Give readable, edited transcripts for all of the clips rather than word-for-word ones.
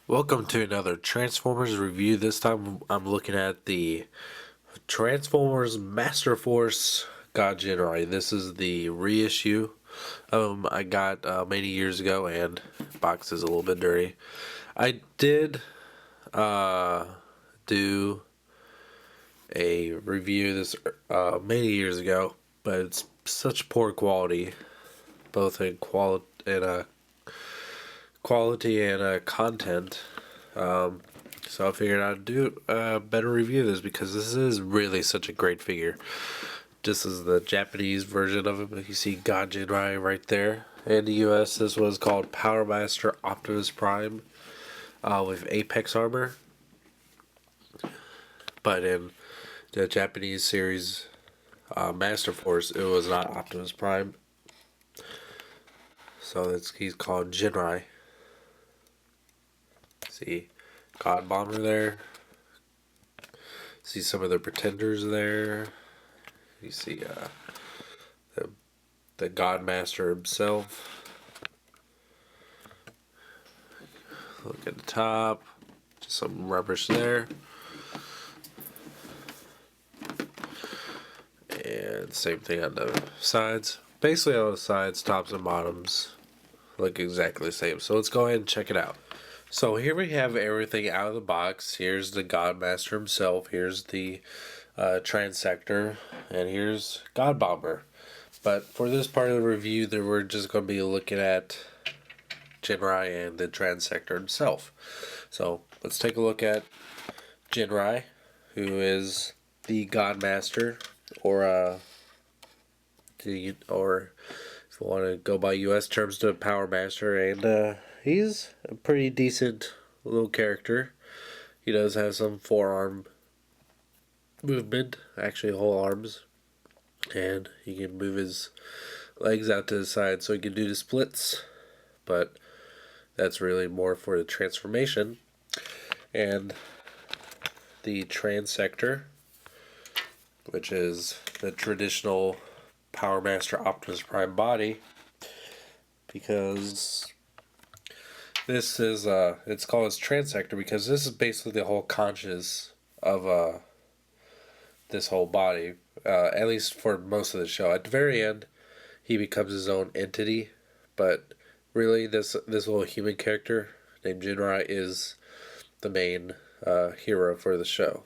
Welcome to another Transformers review. This time I'm looking at the Transformers Masterforce Jinrai. This is the reissue. I got many years ago, and the box is a little bit dirty. I did do a review this many years ago, but it's such poor quality, both in quality and content. So I figured I'd do a better review of this because this is really such a great figure. This is the Japanese version of it. You see God Jinrai right there. In the US, this was called Powermaster Optimus Prime with Apex armor. But in the Japanese series Masterforce, it was not Optimus Prime. So he's called Jinrai. See Godbomber there. See some of the pretenders there. You see the Godmaster himself. Look at the top. Just some rubbish there. And same thing on the sides. Basically all the sides, tops and bottoms look exactly the same. So let's go ahead and check it out. So here we have everything out of the box. Here's the Godmaster himself. Here's the Transector. And here's Godbomber. But for this part of the review, we're just going to be looking at Jinrai and the Transector himself. So let's take a look at Jinrai, who is the Godmaster, or if you want to go by U.S. terms, the Powermaster, and he's a pretty decent little character. He does have some forearm movement, actually whole arms, and he can move his legs out to the side so he can do the splits, but that's really more for the transformation. And the Transector, which is the traditional Powermaster Optimus Prime body, because this is it's called as Transector because this is basically the whole conscious of this whole body, at least for most of the show. At the very end, he becomes his own entity, but really this little human character named Jinrai is the main hero for the show.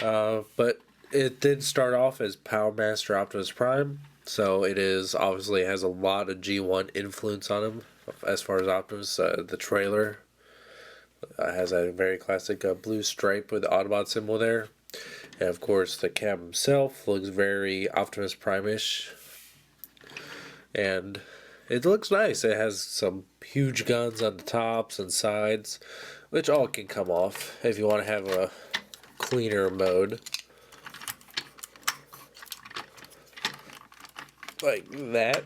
But it did start off as Powermaster Optimus Prime, so it is obviously has a lot of G1 influence on him as far as Optimus. The trailer has a very classic blue stripe with the Autobot symbol there. And of course, the cab himself looks very Optimus Prime-ish. And it looks nice. It has some huge guns on the tops and sides, which all can come off if you want to have a cleaner mode. Like that.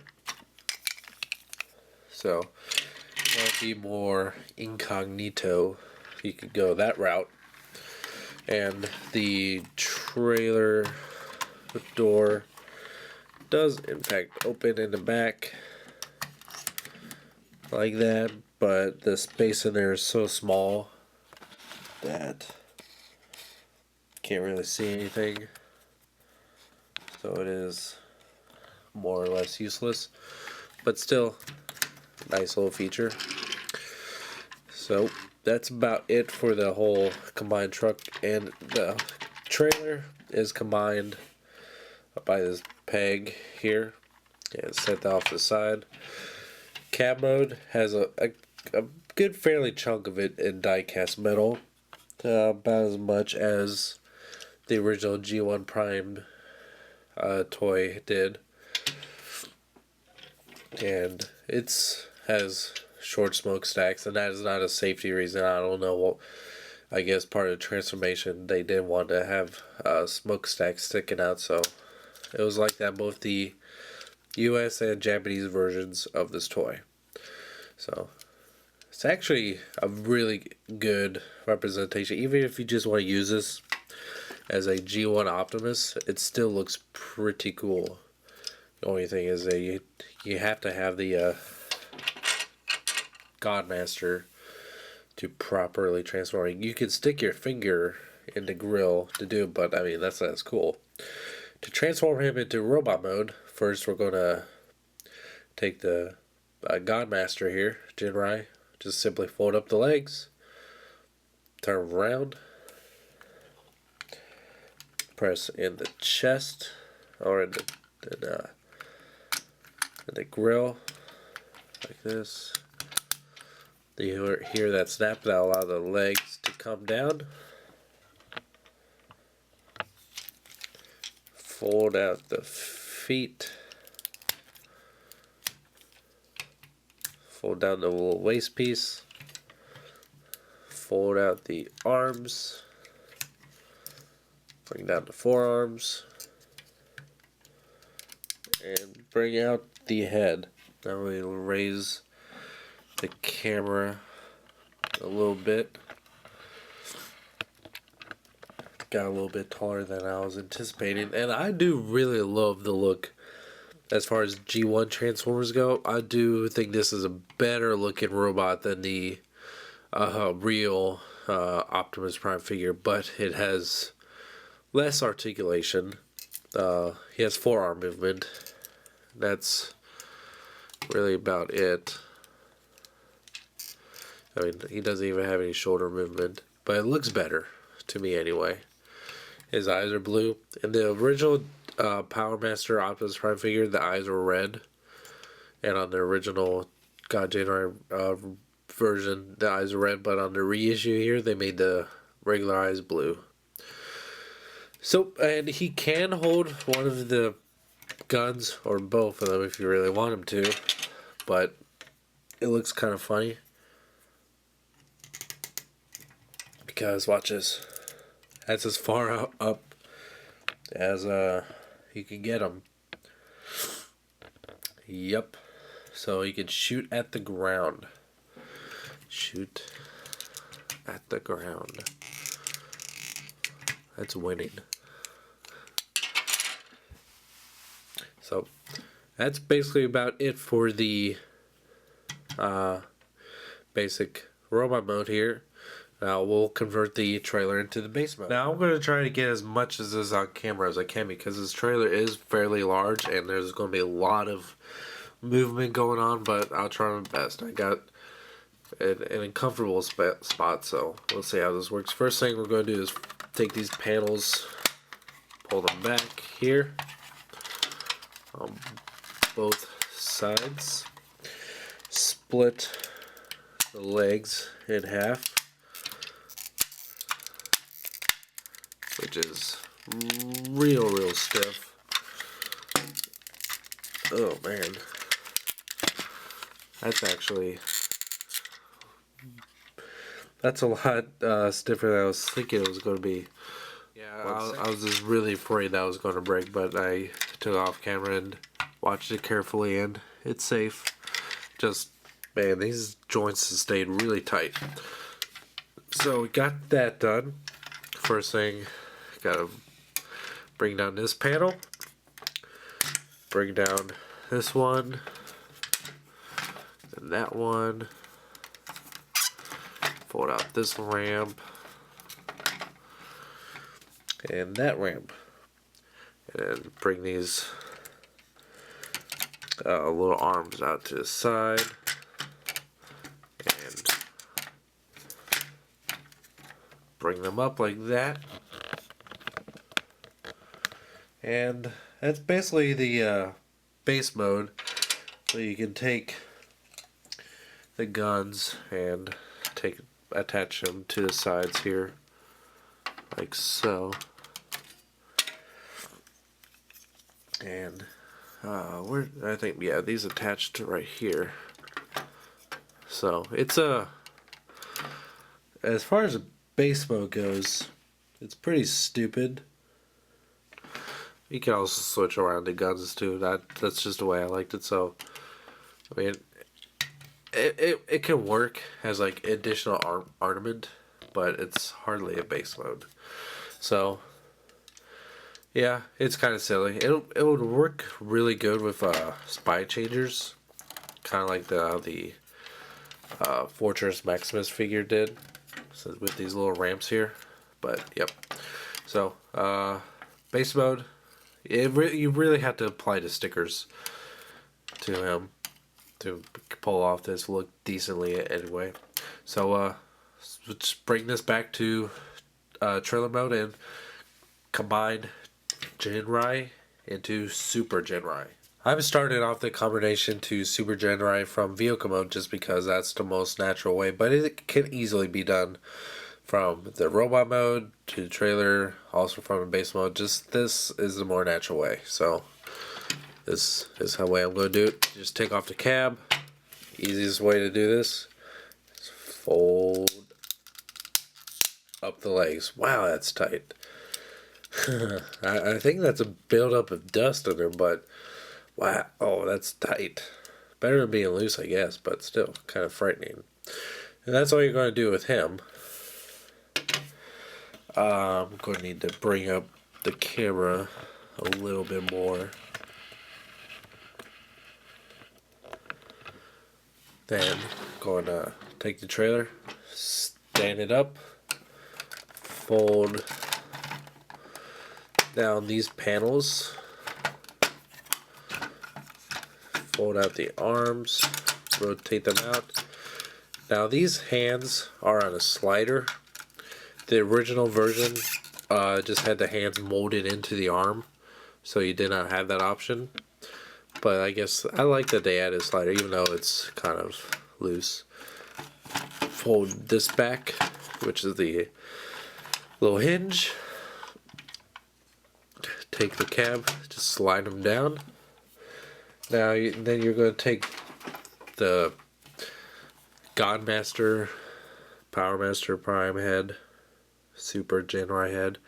So, if you want to be more incognito, you could go that route. And the trailer door does in fact open in the back like that, but the space in there is so small that can't really see anything, so it is more or less useless, but still nice little feature. So that's about it for the whole combined truck, and the trailer is combined by this peg here and set off the side. Cab mode has a good fairly chunk of it in die-cast metal, about as much as the original G1 Prime toy did, and it's has short smokestacks, and that is not a safety reason. I don't know what. I guess part of the transformation they didn't want to have smokestacks sticking out, so it was like that both the U.S. and Japanese versions of this toy. So it's actually a really good representation. Even if you just want to use this as a G1 Optimus, it still looks pretty cool. The only thing is that you have to have the Godmaster to properly transform. You can stick your finger in the grill to do it, but I mean, that's not as cool. To transform him into robot mode, first we're going to take the Godmaster here, Jinrai. Just simply fold up the legs, turn around, press in the chest, or in the grill, like this. You hear that snap, that'll allow the legs to come down. Fold out the feet. Fold down the little waist piece. Fold out the arms. Bring down the forearms. And bring out the head. Now we'll raise the camera a little bit. Got a little bit taller than I was anticipating, and I do really love the look as far as G1 Transformers go. I do think this is a better looking robot than the real Optimus Prime figure, but it has less articulation. He has forearm movement. That's really about it. I mean, he doesn't even have any shoulder movement, but it looks better to me anyway. His eyes are blue. In the original Powermaster Optimus Prime figure, the eyes were red. And on the original Jinrai version, the eyes are red. But on the reissue here, they made the regular eyes blue. So, and he can hold one of the guns, or both of them if you really want him to. But it looks kind of funny. Because, watch this. That's as far up as you can get them. Yep. So you can shoot at the ground. Shoot at the ground. That's winning. So that's basically about it for the basic robot mode here. Now we'll convert the trailer into the base mode. Now I'm going to try to get as much of this on camera as I can because this trailer is fairly large and there's going to be a lot of movement going on, but I'll try my best. I got an uncomfortable spot, so we'll see how this works. First thing we're going to do is take these panels, pull them back here on both sides, split the legs in half, which is real stiff. Oh man, that's a lot stiffer than I was thinking it was going to be. Yeah, I was just really afraid that was going to break, but I took it off camera and watched it carefully, and it's safe. Just, man, these joints stayed really tight. So we got that done. First thing, gotta bring down this panel, bring down this one, and that one, fold out this ramp, and that ramp, and bring these little arms out to the side, and bring them up like that. And that's basically the base mode, where you can take the guns and attach them to the sides here, like so. And I think, yeah, these attached to right here. So it's as far as base mode goes, it's pretty stupid. You can also switch around the guns too. That's just the way I liked it. So, I mean, it can work as like additional armament, but it's hardly a base mode. So, yeah, it's kind of silly. It would work really good with spy changers, kind of like the Fortress Maximus figure did. So with these little ramps here. But, yep. So, base mode. You really have to apply the stickers to him to pull off this look decently anyway. So, let's bring this back to trailer mode and combine Jinrai into Super Jinrai. I'm starting off the combination to Super Jinrai from vehicle mode just because that's the most natural way, but it can easily be done from the robot mode to trailer, also from the base mode. Just this is the more natural way. So this is how way I'm going to do it. Just take off the cab. Easiest way to do this is fold up the legs. Wow, that's tight. I think that's a buildup of dust in there, but wow, oh, that's tight. Better than being loose, I guess, but still kind of frightening. And that's all you're going to do with him. I'm going to need to bring up the camera a little bit more. Then going to take the trailer, stand it up, fold down these panels, fold out the arms, rotate them out. Now these hands are on a slider. The original version just had the hands molded into the arm, so you did not have that option. But I guess I like that they added a slider, even though it's kind of loose. Fold this back, which is the little hinge. Take the cab, just slide them down. Now, then you're going to take the Godmaster, Powermaster Prime head, Super Jinrai head,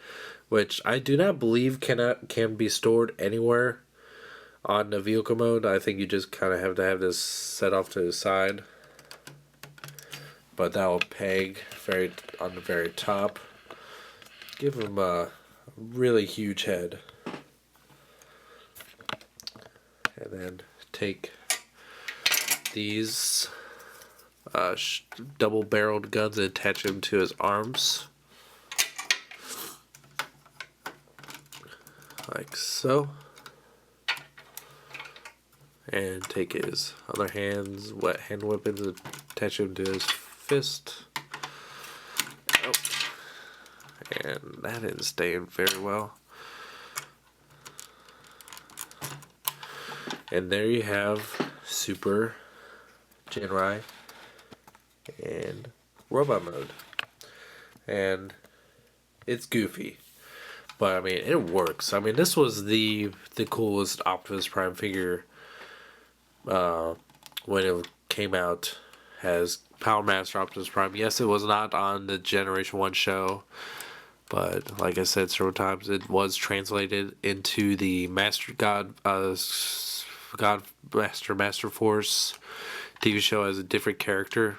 which I do not believe can be stored anywhere on the vehicle mode. I think you just kind of have to have this set off to the side. But that will peg on the very top. Give him a really huge head. And then take these double-barreled guns and attach them to his arms. Like so. And take his other hand weapons and attach them to his fist. Oh. And that is staying very well. And there you have Super Jinrai and robot mode. And it's goofy, but I mean it works. I mean this was the coolest Optimus Prime figure when it came out as Powermaster Optimus Prime. Yes, it was not on the Generation 1 show, but like I said several times, it was translated into the Masterforce TV show as a different character.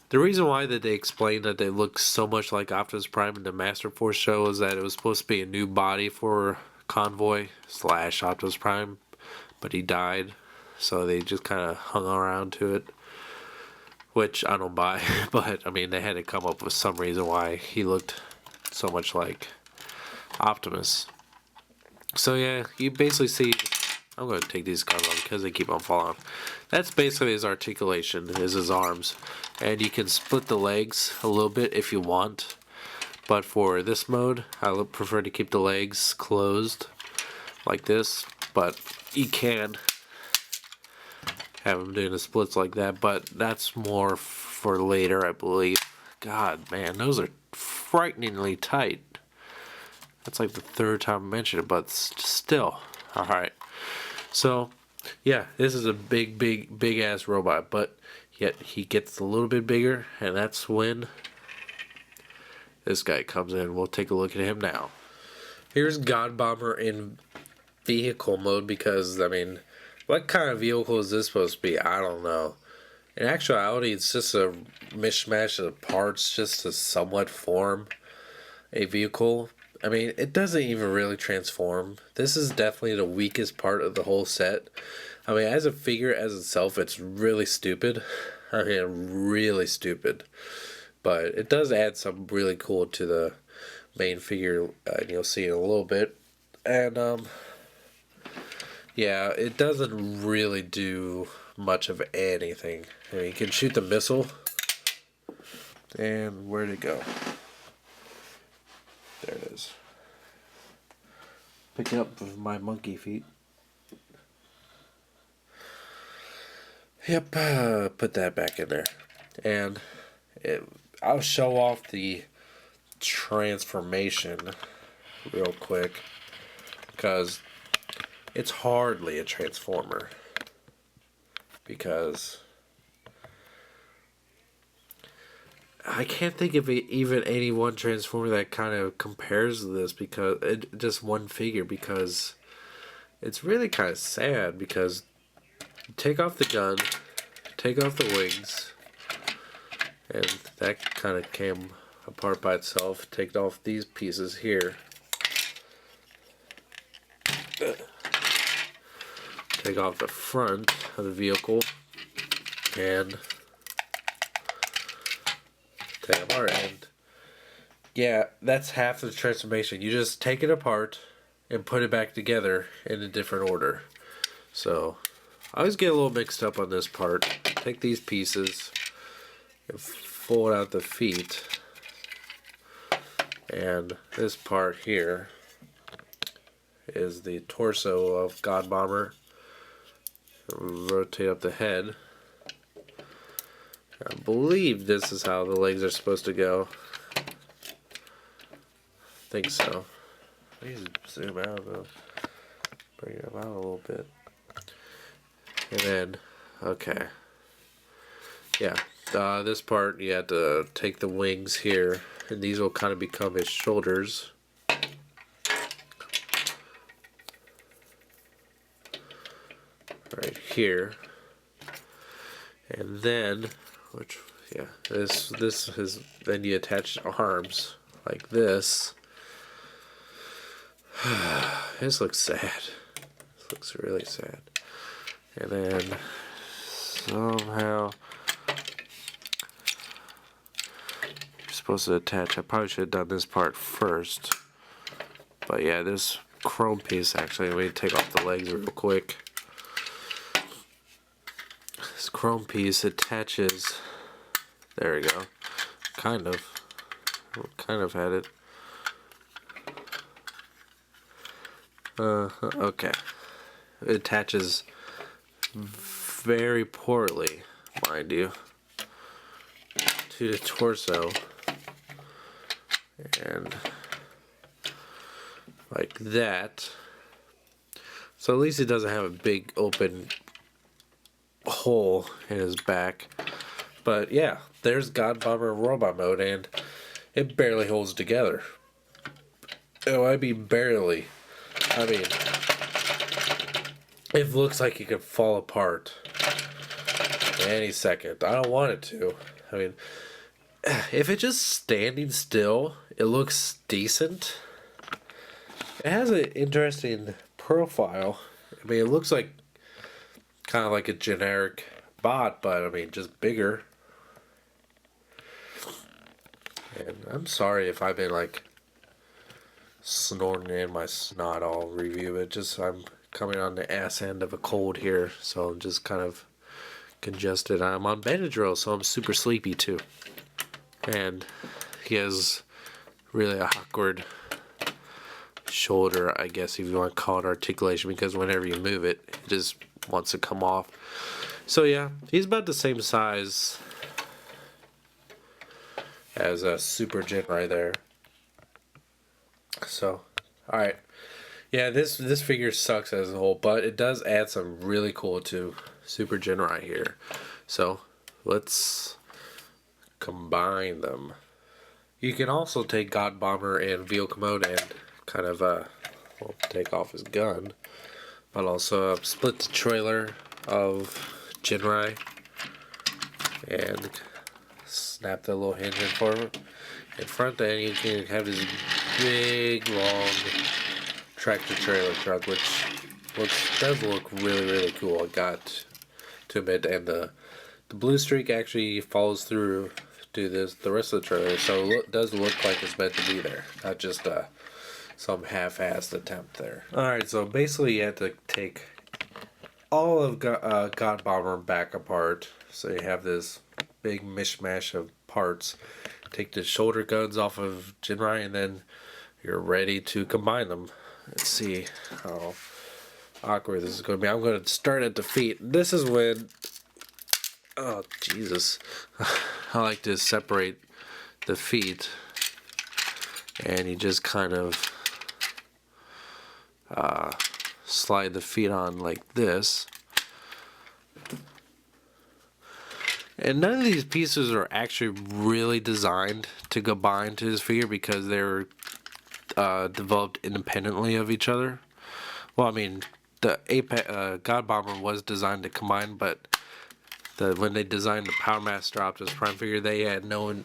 The reason why that they explained that they look so much like Optimus Prime in the Masterforce show is that it was supposed to be a new body for Convoy / Optimus Prime, but he died, so they just kind of hung around to it, which I don't buy. But I mean, they had to come up with some reason why he looked so much like Optimus. So yeah, you basically see. I'm going to take these cards off because they keep on falling off. That's basically his articulation, is his arms. And you can split the legs a little bit if you want. But for this mode, I prefer to keep the legs closed like this. But you can have him doing the splits like that. But that's more for later, I believe. God, man, those are frighteningly tight. That's like the third time I mentioned it, but still. Alright. So, yeah, this is a big ass robot, but yet he gets a little bit bigger, and that's when this guy comes in. We'll take a look at him now. Here's Godbomber in vehicle mode because, I mean, what kind of vehicle is this supposed to be? I don't know. In actuality, it's just a mishmash of parts just to somewhat form a vehicle. I mean, it doesn't even really transform. This is definitely the weakest part of the whole set. I mean, as a figure as itself, it's really stupid. I mean, really stupid. But it does add something really cool to the main figure, and you'll see in a little bit. And, yeah, it doesn't really do much of anything. I mean, you can shoot the missile. And where'd it go? There it is. Pick it up with my monkey feet. Yep, put that back in there. And I'll show off the transformation real quick, because it's hardly a transformer, because I can't think of even any one transformer that kind of compares to this, because just one figure, because it's really kind of sad, because take off the gun, take off the wings, and that kind of came apart by itself. Take off these pieces here. Take off the front of the vehicle and take it apart. And yeah, that's half the transformation. You just take it apart and put it back together in a different order. So I always get a little mixed up on this part. Take these pieces and fold out the feet, and this part here is the torso of Godbomber. Rotate up the head. I believe this is how the legs are supposed to go. I think so. Please zoom out though. Bring them out a little bit. And then, okay. Yeah, this part you have to take the wings here, and these will kind of become his shoulders. Right here. And then, this is, then you attach arms like this. This looks sad. This looks really sad. And then somehow you're supposed to attach. I probably should have done this part first. But yeah, this chrome piece, actually, let me take off the legs real quick. This chrome piece attaches. There we go. Kind of had it. Okay. It attaches very poorly, mind you, to the torso, and like that. So at least it doesn't have a big open hole in his back. But yeah, there's Godbomber robot mode, and it barely holds together. Oh, I mean barely. I mean, it looks like it could fall apart any second. I don't want it to. I mean, if it's just standing still, it looks decent. It has an interesting profile. I mean, it looks like kind of like a generic bot, but I mean, just bigger. And I'm sorry if I've been like snorting in my snot all review it. Just I'm coming on the ass end of a cold here, so I'm just kind of congested. I'm on Benadryl, so I'm super sleepy too. And he has really awkward shoulder, I guess, if you want to call it articulation, because whenever you move it, it just wants to come off. So yeah, he's about the same size as a Super Jinrai there. So, alright. Yeah, this figure sucks as a whole, but it does add some really cool to Super Jinrai here. So, let's combine them. You can also take Godbomber in vehicle mode and kind of take off his gun, but also split the trailer of Jinrai and snap the little hinge in front, and you can have this big long tractor trailer truck, which does look really cool. I got to admit, and the the blue streak actually follows through to the rest of the trailer, so it does look like it's meant to be there, not just some half-assed attempt there. Alright, so basically you have to take all of Godbomber back apart, so you have this big mishmash of parts. Take the shoulder guns off of Jinrai, and then you're ready to combine them. Let's see how awkward this is going to be. I'm going to start at the feet. This is when, oh Jesus, I like to separate the feet, and you just kind of slide the feet on like this. And none of these pieces are actually really designed to combine to this figure because they're developed independently of each other. Well, I mean, the Godbomber was designed to combine, but when they designed the Powermaster Optimus Prime figure, they had no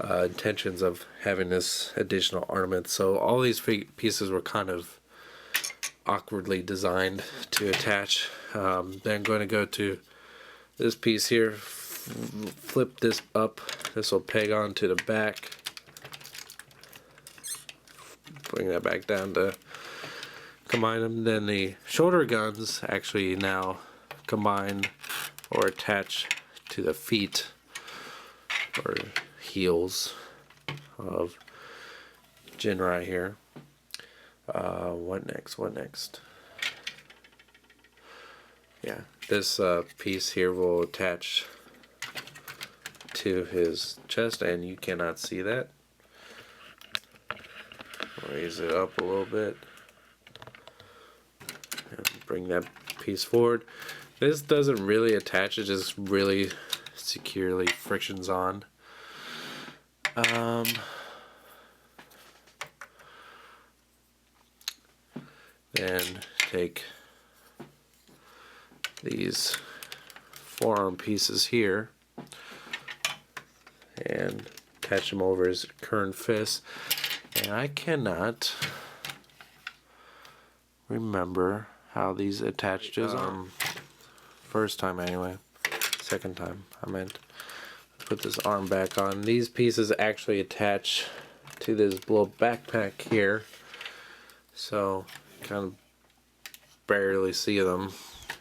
intentions of having this additional ornament. So all these pieces were kind of awkwardly designed to attach. Then I'm going to go to this piece here, flip this up. This will peg onto the back. Bring that back down to combine them. Then the shoulder guns actually now combine or attach to the feet or heels of Jinrai here. What next? What next? Yeah, this piece here will attach to his chest, and you cannot see that. Raise it up a little bit and bring that piece forward. This doesn't really attach, it just really securely frictions on. Then take these forearm pieces here and attach them over his current fist. And I cannot remember how these attach to his arm. First time anyway. Second time I meant. Put this arm back on. These pieces actually attach to this little backpack here. So you kind of barely see them.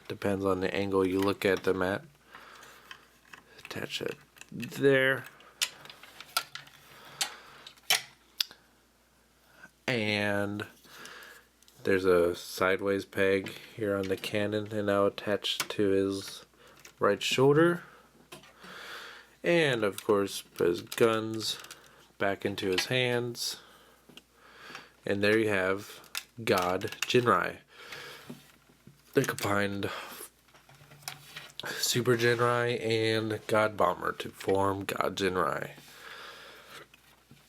Depends on the angle you look at them at. Attach it there. And there's a sideways peg here on the cannon, and now attached to his right shoulder. And of course put his guns back into his hands. And there you have God Jinrai. They combined Super Jinrai and Godbomber to form God Jinrai.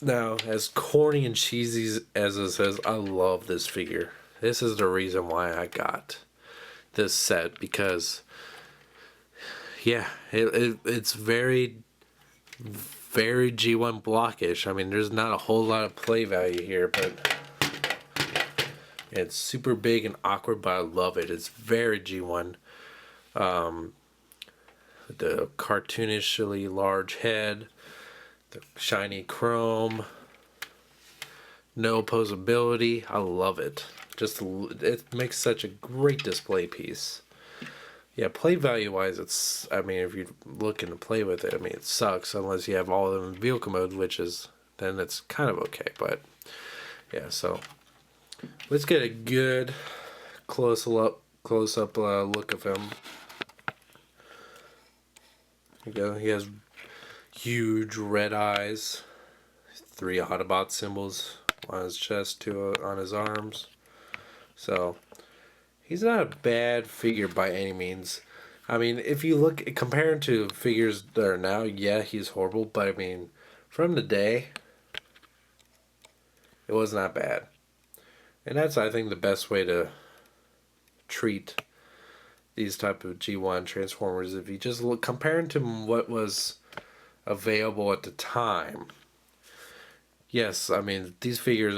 Now, as corny and cheesy as it says, I love this figure. This is the reason why I got this set, because yeah, it's very G1 blockish. I mean, there's not a whole lot of play value here, but it's super big and awkward, but I love it. It's very G1. The cartoonishly large head, the shiny chrome, no posability. I love it. Just it makes such a great display piece. Yeah, play value wise, it's, I mean, if you're looking to play with it, I mean, it sucks unless you have all of them in vehicle mode, which is, then it's kind of okay. But yeah, so let's get a good close up look of him. There you go. He has huge red eyes, 3 Autobot symbols on his chest, 2 on his arms. So he's not a bad figure by any means. I mean, if you look, comparing to figures that are now, yeah, he's horrible, but I mean, from the day, it was not bad. And that's, I think, the best way to treat these type of G1 Transformers. If you just look, comparing to what was available at the time, yes, I mean, these figures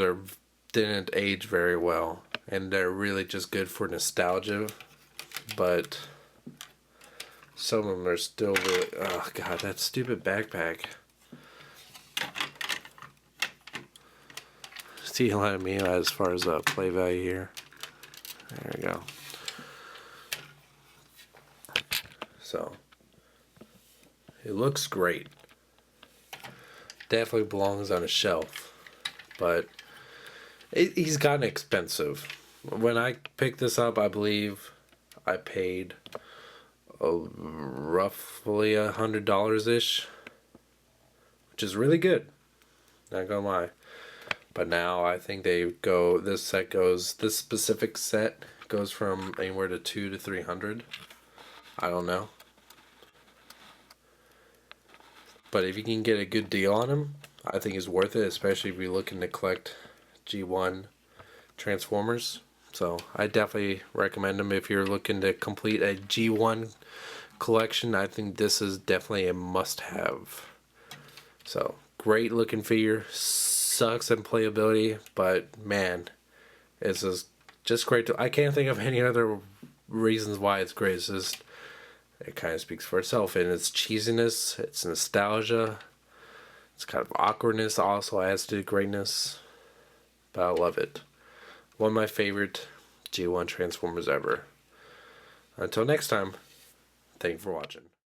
didn't age very well, and they're really just good for nostalgia, but Some of them are still really... Oh, God, that stupid backpack. See what I mean as far as play value here. There we go. So, it looks great. Definitely belongs on a shelf. But he's gotten expensive. When I picked this up, I believe I paid roughly $100-ish, which is really good. Not gonna lie. But now I think this specific set goes from anywhere to $200 to $300. I don't know. But if you can get a good deal on them, I think it's worth it, especially if you're looking to collect G1 Transformers. So I definitely recommend them if you're looking to complete a G1 collection. I think this is definitely a must-have. So great looking figure. Sucks in playability, but man, it's just great. I can't think of any other reasons why it's great. It's just, it kind of speaks for itself, and its cheesiness, its nostalgia, its kind of awkwardness also adds to the greatness. But I love it. One of my favorite G1 Transformers ever. Until next time, thank you for watching.